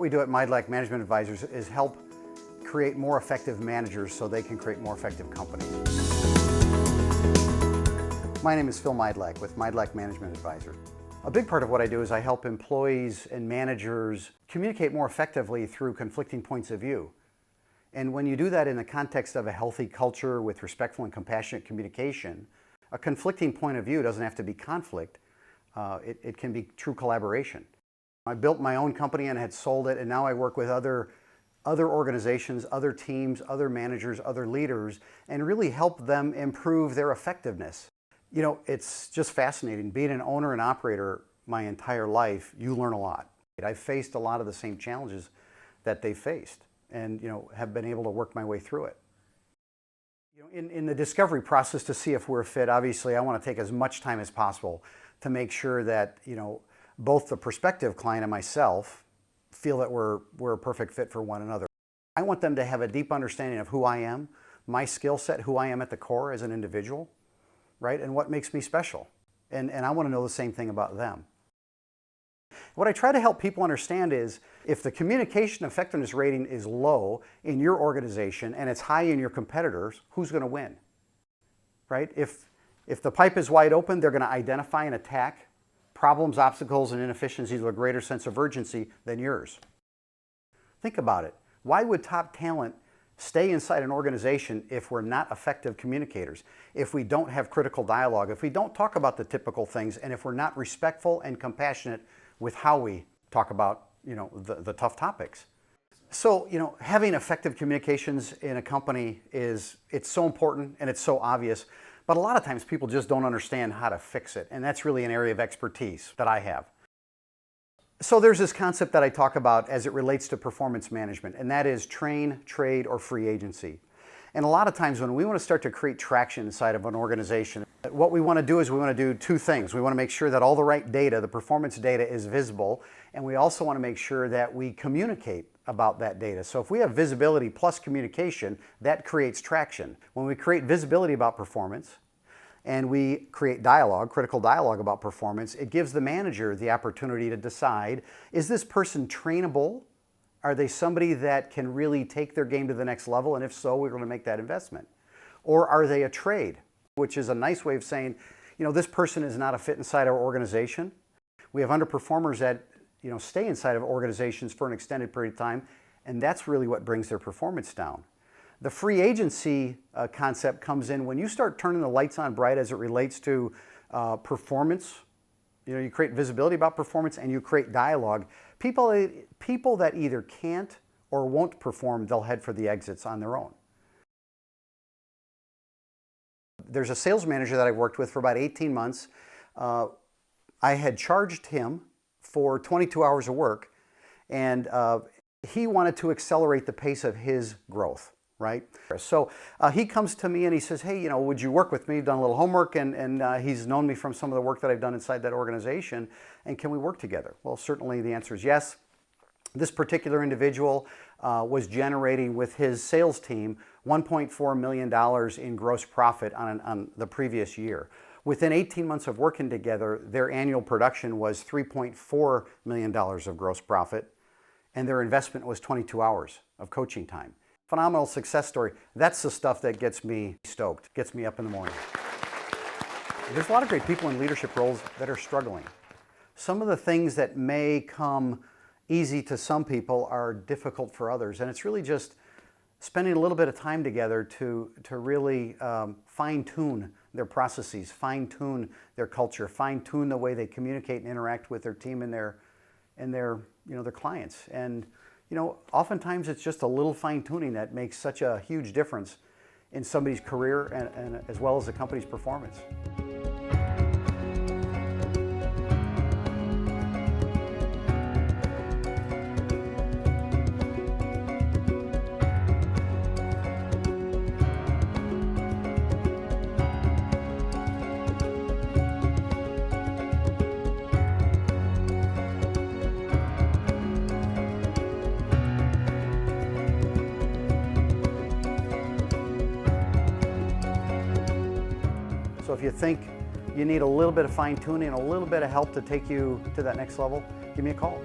we do at Mydlach Management Advisors is help create more effective managers so they can create more effective companies. My name is Phil Mydlach with Mydlach Management Advisors. A big part of what I do is I help employees and managers communicate more effectively through conflicting points of view. And when you do that in the context of a healthy culture with respectful and compassionate communication, a conflicting point of view doesn't have to be conflict. It can be true collaboration. I built my own company and had sold it, and now I work with other organizations, other teams, other managers, other leaders, and really help them improve their effectiveness. You know, it's just fascinating. Being an owner and operator my entire life, you learn a lot. I've faced a lot of the same challenges that they faced and, have been able to work my way through it. In the discovery process to see if we're fit, obviously I want to take as much time as possible to make sure that, both the prospective client and myself feel that we're a perfect fit for one another. I want them to have a deep understanding of who I am, my skill set, who I am at the core as an individual, right? And what makes me special. And I want to know the same thing about them. What I try to help people understand is if the communication effectiveness rating is low in your organization and it's high in your competitors, who's going to win? Right? If the pipe is wide open, they're going to identify and attack problems, obstacles, and inefficiencies with a greater sense of urgency than yours. Think about it. Why would top talent stay inside an organization if we're not effective communicators, if we don't have critical dialogue, if we don't talk about the typical things, and if we're not respectful and compassionate with how we talk about, the tough topics? So, having effective communications in a company it's so important and it's so obvious, but a lot of times people just don't understand how to fix it, and that's really an area of expertise that I have. So there's this concept that I talk about as it relates to performance management, and that is train, trade, or free agency. And a lot of times when we want to start to create traction inside of an organization, what we want to do is we want to do two things. We want to make sure that all the right data, the performance data, is visible, and we also want to make sure that we communicate about that data. So if we have visibility plus communication, that creates traction. When we create visibility about performance and we create dialogue, critical dialogue about performance, it gives the manager the opportunity to decide, is this person trainable? Are they somebody that can really take their game to the next level? And if so, we're going to make that investment. Or are they a trade? Which is a nice way of saying, this person is not a fit inside our organization. We have underperformers that stay inside of organizations for an extended period of time, and that's really what brings their performance down. The free agency concept comes in when you start turning the lights on bright as it relates to performance. You create visibility about performance and you create dialogue. People that either can't or won't perform, they'll head for the exits on their own. There's a sales manager that I worked with for about 18 months. I had charged him for 22 hours of work, and he wanted to accelerate the pace of his growth, right? So he comes to me and he says, hey, would you work with me? Done a little homework, and he's known me from some of the work that I've done inside that organization, and can we work together? Well, certainly the answer is yes. This particular individual was generating with his sales team $1.4 million in gross profit on the previous year. Within 18 months of working together, their annual production was $3.4 million of gross profit, and their investment was 22 hours of coaching time. Phenomenal success story. That's the stuff that gets me stoked, gets me up in the morning. There's a lot of great people in leadership roles that are struggling. Some of the things that may come easy to some people are difficult for others, and it's really just spending a little bit of time together to really fine-tune their processes, fine-tune their culture, fine-tune the way they communicate and interact with their team and their clients. And oftentimes it's just a little fine-tuning that makes such a huge difference in somebody's career and as well as the company's performance. So if you think you need a little bit of fine tuning, a little bit of help to take you to that next level, give me a call.